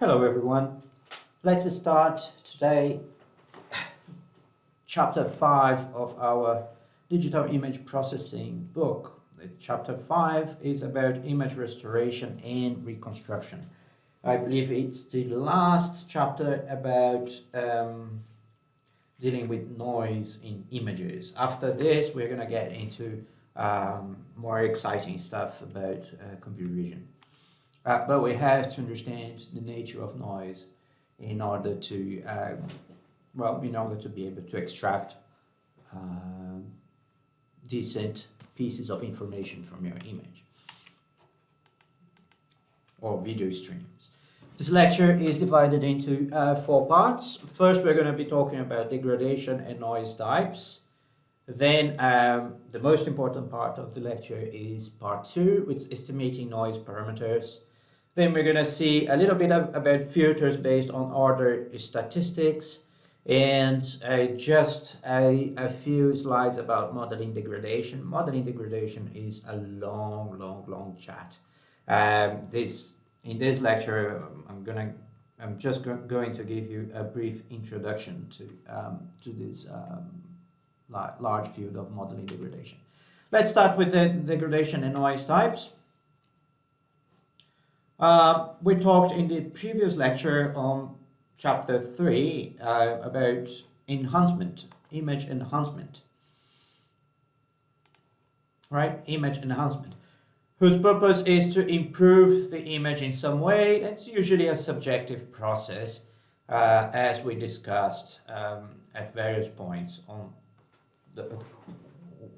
Hello everyone. Let's start today chapter 5 of our digital image processing book. Chapter 5 is about image restoration and reconstruction. I believe it's the last chapter about dealing with noise in images. After this, we're going to get into more exciting stuff about computer vision. But we have to understand the nature of noise in order to, be able to extract decent pieces of information from your image or video streams. This lecture is divided into 4 parts. First, we're going to be talking about degradation and noise types. Then the most important part of the lecture is part 2, which is estimating noise parameters. Then we're going to see a little bit about filters based on order statistics, and just a few slides about modeling degradation. Modeling degradation is a long chat. In this lecture, I'm just going to give you a brief introduction to this large field of modeling degradation. Let's start with the degradation and noise types. We talked in the previous lecture on chapter 3 about enhancement, image enhancement, right? Image enhancement, whose purpose is to improve the image in some way. It's usually a subjective process, as we discussed at various points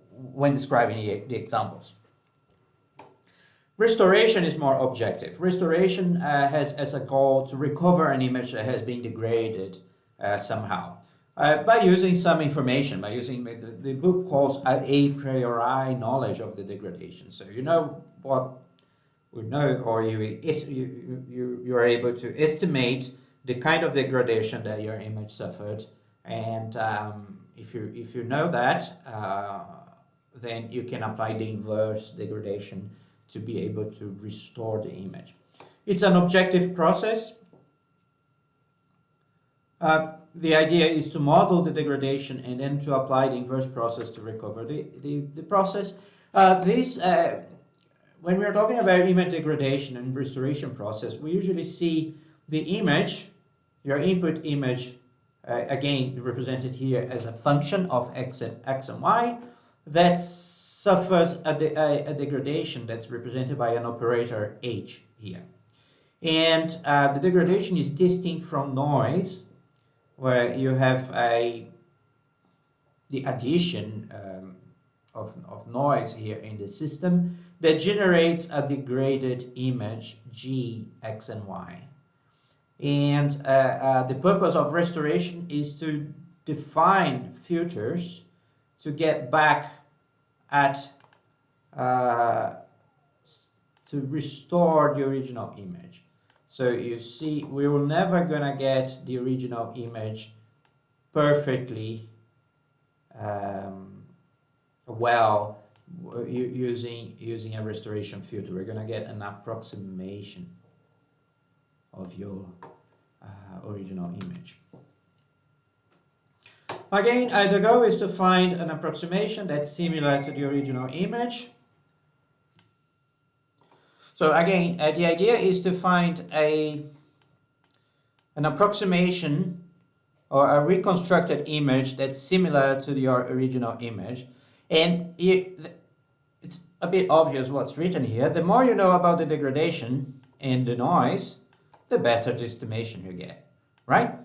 when describing the examples. Restoration is more objective. Restoration has as a goal to recover an image that has been degraded somehow by using some information, by using the book calls a priori knowledge of the degradation. So you know what we know, or you are able to estimate the kind of degradation that your image suffered, and if you know that, then you can apply the inverse degradation to be able to restore the image. It's an objective process. The idea is to model the degradation and then to apply the inverse process to recover the process. When we're talking about image degradation and restoration process, we usually see the image, your input image, again represented here as a function of x and y, that suffers a degradation that's represented by an operator h here. And the degradation is distinct from noise, where you have the addition of noise here in the system that generates a degraded image g, x, and y. And the purpose of restoration is to define filters to get back at to restore the original image. So you see, we were never gonna get the original image perfectly well using a restoration filter. We're gonna get an approximation of your original image. Again, the goal is to find an approximation that's similar to the original image. So again, the idea is to find an approximation or a reconstructed image that's similar to your original image. And it's a bit obvious what's written here. The more you know about the degradation and the noise, the better the estimation you get, right?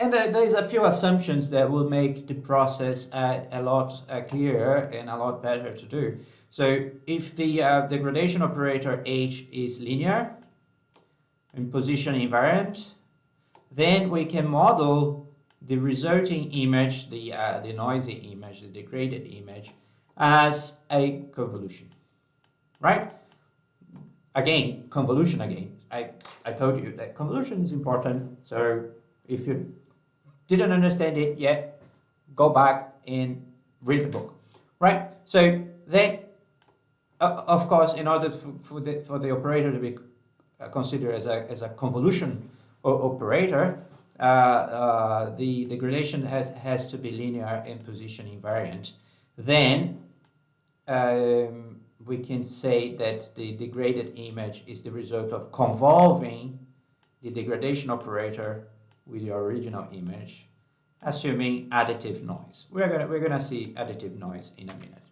And there's a few assumptions that will make the process a lot clearer and a lot better to do. So if the degradation operator h is linear and position invariant, then we can model the resulting image, the noisy image, the degraded image, as a convolution, right? Again, convolution again. I told you that convolution is important, so if you didn't understand it yet, go back and read the book, right? So then, of course, in order for the operator to be considered as a convolution operator, the gradation has to be linear and position invariant. Then we can say that the degraded image is the result of convolving the degradation operator with the original image, assuming additive noise. We're gonna see additive noise in a minute.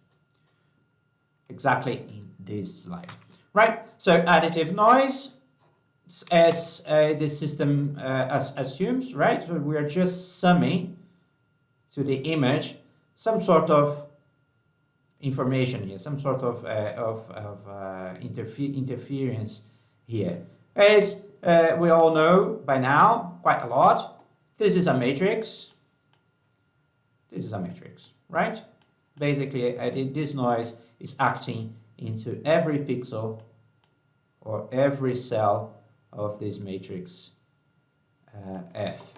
Exactly in this slide, right? So additive noise, as the system assumes, right? So we are just summing to the image some sort of information here, some sort of interference here. As we all know by now, quite a lot, this is a matrix. This is a matrix, right? Basically, this noise is acting into every pixel or every cell of this matrix F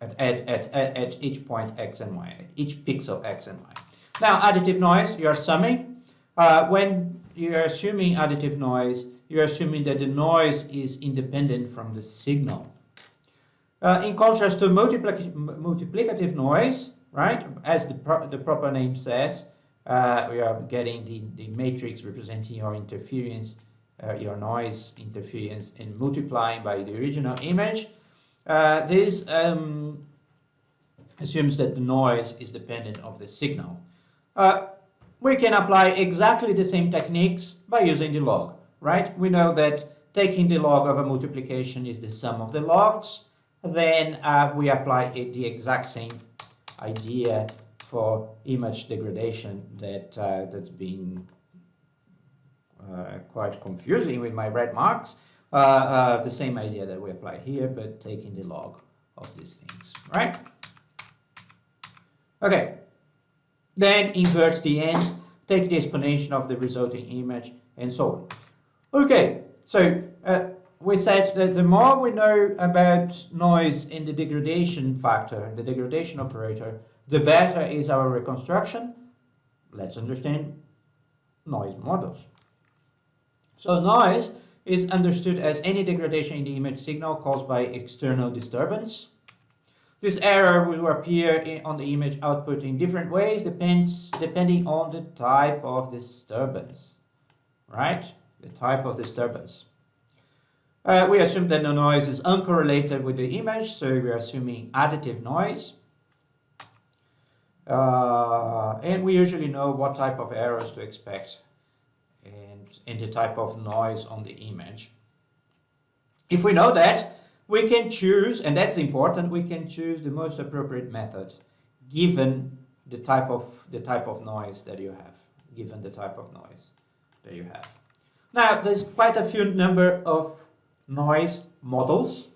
at each point x and y, at each pixel x and y. Now, additive noise, you are summing. When you are assuming additive noise, you are assuming that the noise is independent from the signal. In contrast to multiplicative noise, right, as the proper name says, we are getting the matrix representing your interference, your noise interference, and multiplying by the original image. This assumes that the noise is dependent of the signal. We can apply exactly the same techniques by using the log, right? We know that taking the log of a multiplication is the sum of the logs. Then we apply the exact same idea for image degradation that's been quite confusing with my red marks. The same idea that we apply here, but taking the log of these things, right? Okay, then invert the end, take the exponential of the resulting image, and so on. Okay, so we said that the more we know about noise in the degradation factor, the degradation operator, the better is our reconstruction. Let's understand noise models. So noise is understood as any degradation in the image signal caused by external disturbance. This error will appear on the image output in different ways, depending on the type of disturbance, right? The type of disturbance. We assume that the noise is uncorrelated with the image, so we're assuming additive noise. And we usually know what type of errors to expect and the type of noise on the image. If we know that, we can choose, and that's important, we can choose the most appropriate method given the type of noise that you have, Now, there's quite a few number of noise models.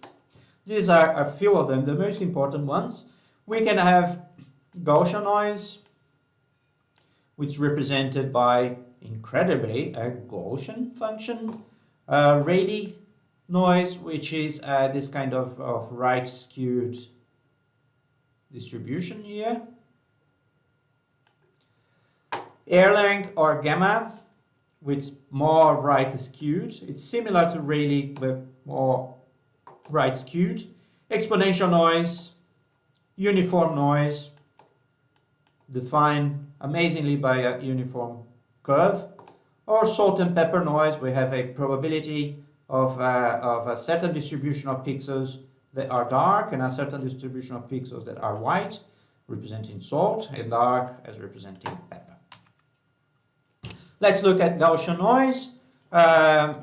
These are a few of them, the most important ones. We can have Gaussian noise, which is represented by, incredibly, a Gaussian function. Rayleigh noise, which is this kind of right skewed distribution here. Erlang or gamma, which is more right skewed. It's similar to Rayleigh, but more right skewed. Exponential noise, uniform noise, defined amazingly by a uniform curve. Or salt and pepper noise, we have a probability of a certain distribution of pixels that are dark and a certain distribution of pixels that are white, representing salt, and dark as representing pepper. Let's look at Gaussian noise.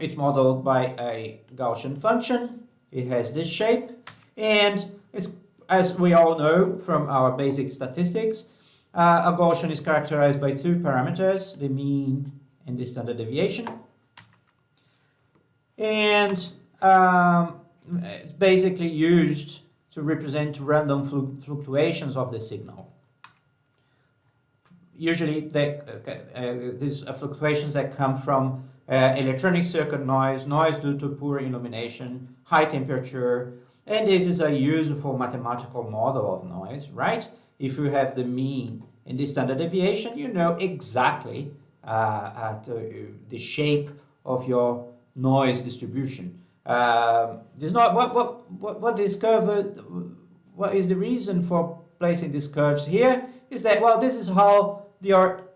It's modeled by a Gaussian function. It has this shape, and it's, as we all know from our basic statistics, a Gaussian is characterized by two parameters, the mean and the standard deviation. And it's basically used to represent random fluctuations of the signal. Usually these are fluctuations that come from electronic circuit noise, noise due to poor illumination, high temperature, and this is a useful mathematical model of noise, right? If you have the mean and the standard deviation, you know exactly the shape of your noise distribution. There's not what this curve. What is the reason for placing these curves here? Is that, well, this is how your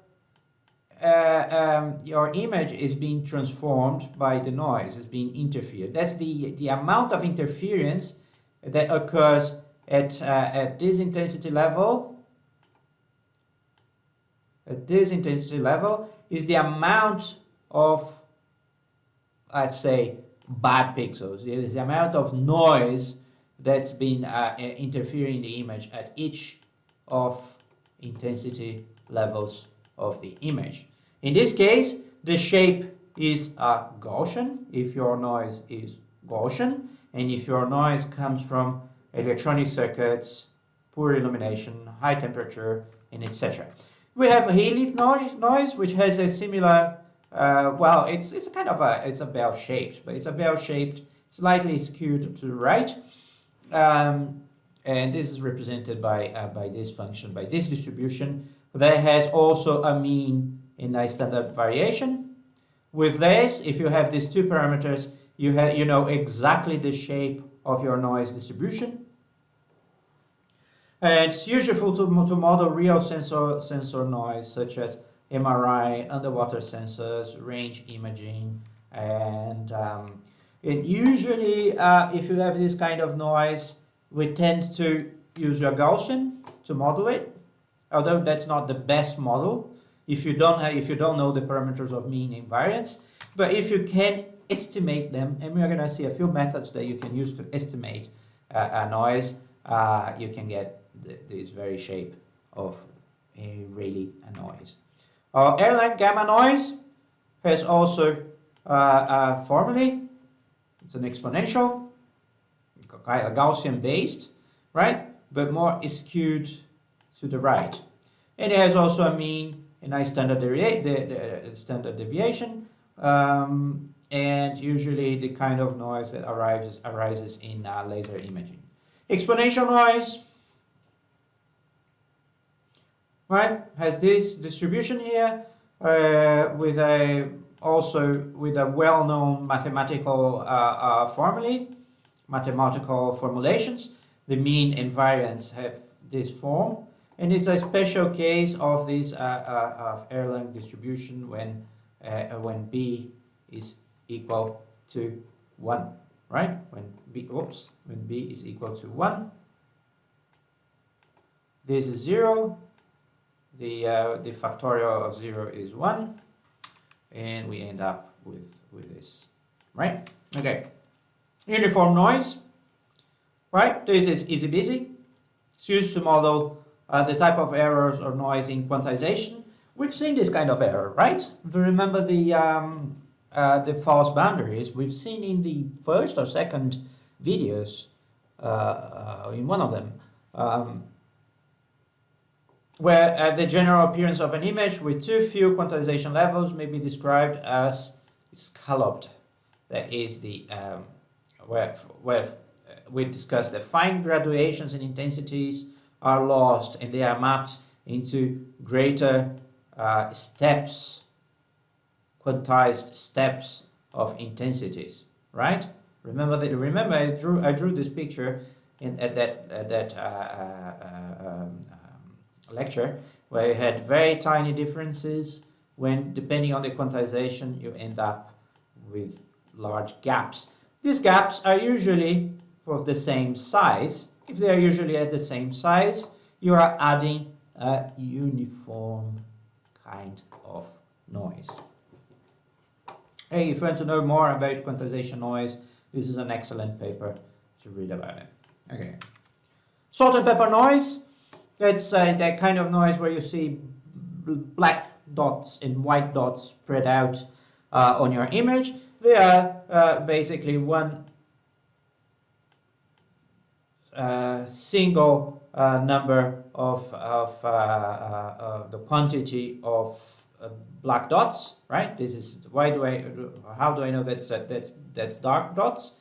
image is being transformed by the noise, is being interfered. That's the amount of interference that occurs at this intensity level. At this intensity level is the amount of, let's say, bad pixels. It is the amount of noise that's been interfering in the image at each of intensity levels of the image. In this case, the shape is Gaussian if your noise is Gaussian, and if your noise comes from electronic circuits, poor illumination, high temperature, and etc. We have a Haleth noise, which has a similar, well, it's kind of it's a bell-shaped, but it's a bell-shaped, slightly skewed to the right, and this is represented by this function, by this distribution. That has also a mean and a standard variation. With this, if you have these two parameters, you know exactly the shape of your noise distribution. And it's useful to model real sensor noise, such as MRI, underwater sensors, range imaging, and usually if you have this kind of noise, we tend to use a Gaussian to model it, although that's not the best model if you don't know the parameters of mean and variance. But if you can estimate them, and we're going to see a few methods that you can use to estimate a noise, you can get this very shape of a Rayleigh noise. Erlang gamma noise has also a formula. It's an exponential, kind of Gaussian based, right? But more skewed to the right. And it has also a mean and a standard deviation, and usually the kind of noise that arises in laser imaging. Exponential noise, right, has this distribution here with a well-known mathematical mathematical formulations. The mean and variance have this form, and it's a special case of this of Erlang distribution when b is equal to 1, right? When b is equal to 1, this is 0. The factorial of 0 is 1, and we end up with this, right? Okay. Uniform noise, right? This is easy busy. It's used to model the type of errors or noise in quantization. We've seen this kind of error, right? Do you remember the false boundaries? We've seen in the first or second videos, in one of them, where the general appearance of an image with too few quantization levels may be described as scalloped. That is the where we discussed that fine graduations in intensities are lost and they are mapped into greater steps, quantized steps of intensities, right? Remember I drew this picture at that lecture, where you had very tiny differences. When depending on the quantization, you end up with large gaps. These gaps are usually of the same size. If they are usually at the same size, you are adding a uniform kind of noise. Hey, if you want to know more about quantization noise, this is an excellent paper to read about it. Okay. Salt and pepper noise. That's that kind of noise where you see black dots and white dots spread out on your image. They are basically one single number of the quantity of black dots, right? This is how do I know that's dark dots?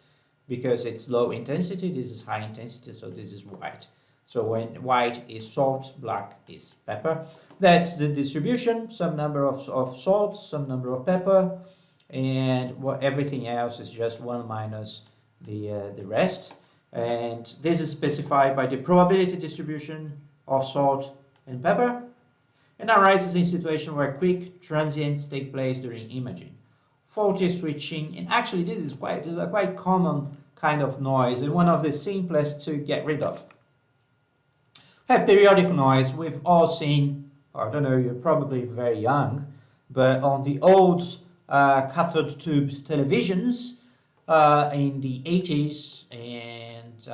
Because it's low intensity. This is high intensity, so this is white. So when white is salt, black is pepper. That's the distribution, some number of salt, some number of pepper, and everything else is just 1 minus the rest. And this is specified by the probability distribution of salt and pepper, and arises in situations where quick transients take place during imaging. Faulty switching, and actually this is a quite common kind of noise and one of the simplest to get rid of. Periodic noise, we've all seen, I don't know, you're probably very young, but on the old cathode tube televisions in the 80s and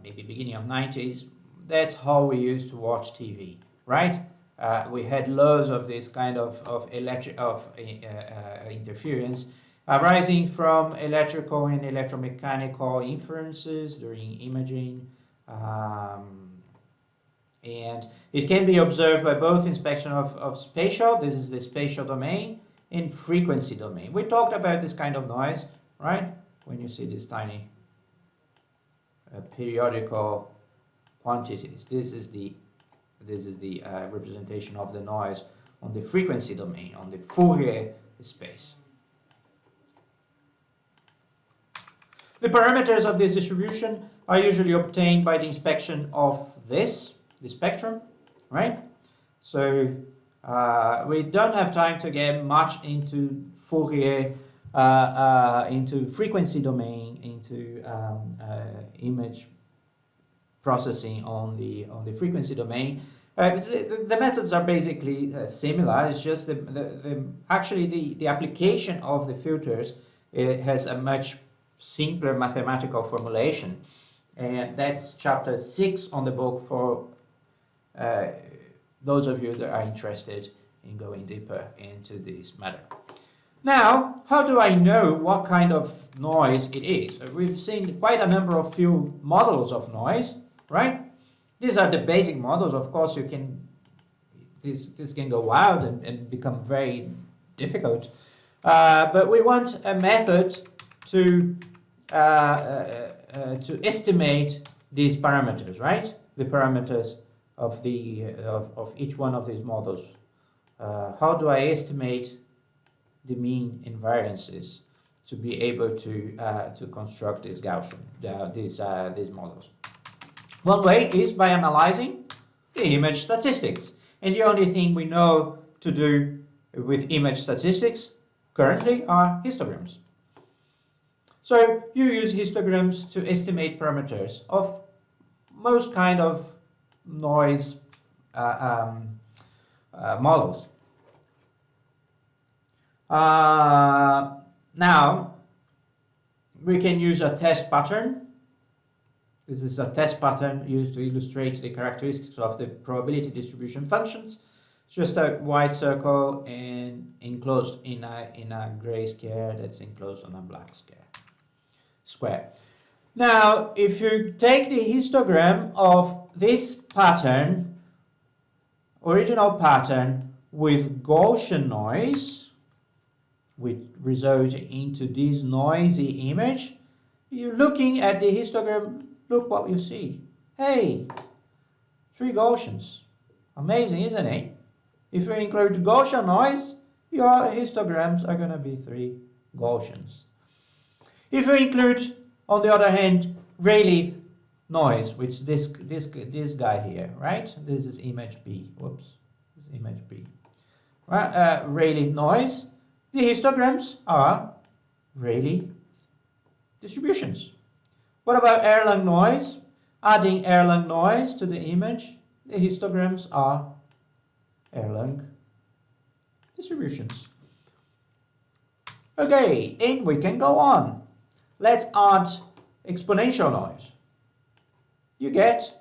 maybe beginning of 90s, that's how we used to watch TV, right? We had loads of this kind of interference arising from electrical and electromechanical inferences during imaging. And it can be observed by both inspection of spatial, this is the spatial domain, and frequency domain. We talked about this kind of noise, right? When you see these tiny periodical quantities, this is the representation of the noise on the frequency domain, on the Fourier space. The parameters of this distribution are usually obtained by the inspection of the spectrum, right? So we don't have time to get much into Fourier, into frequency domain, into image processing on the frequency domain. The methods are basically similar. It's just actually the application of the filters, it has a much simpler mathematical formulation, and that's chapter 6 on the book for those of you that are interested in going deeper into this matter. Now, how do I know what kind of noise it is? We've seen quite a number of few models of noise, right? These are the basic models. Of course, you can this can go wild and become very difficult. But we want a method to estimate these parameters, right? The parameters of each one of these models. How do I estimate the mean invariances to be able to construct this Gaussian these models? One way is by analyzing the image statistics, and the only thing we know to do with image statistics currently are histograms. So you use histograms to estimate parameters of most kind of noise models. Now we can use a test pattern. This is a test pattern used to illustrate the characteristics of the probability distribution functions. It's just a white circle and enclosed in a gray square that's enclosed on a black square. Now, if you take the histogram of this pattern, original pattern, with Gaussian noise, which results into this noisy image, you're looking at the histogram. Look what you see. Hey, 3 Gaussians. Amazing, isn't it? If you include Gaussian noise, your histograms are going to be 3 Gaussians. If you include, on the other hand, Rayleigh noise, which this guy here, right? This is image B. Whoops, this is image B. Right? Rayleigh noise. The histograms are Rayleigh distributions. What about Erlang noise? Adding Erlang noise to the image, the histograms are Erlang distributions. Okay, and we can go on. Let's add exponential noise. You get,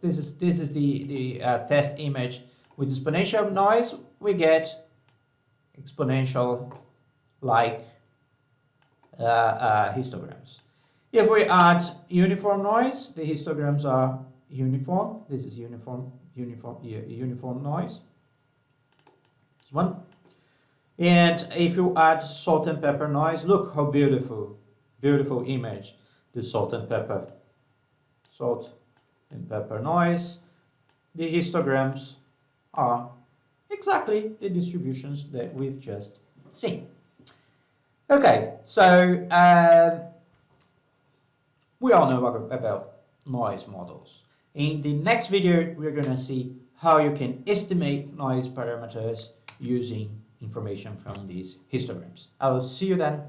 this is the test image with exponential noise. We get exponential like histograms. If we add uniform noise, the histograms are uniform. This is uniform noise. This one. And if you add salt and pepper noise, look how beautiful image, the salt and pepper. Salt and pepper noise. The histograms are exactly the distributions that we've just seen. Okay, so we all know about noise models. In the next video, we're going to see how you can estimate noise parameters using information from these histograms. I'll see you then.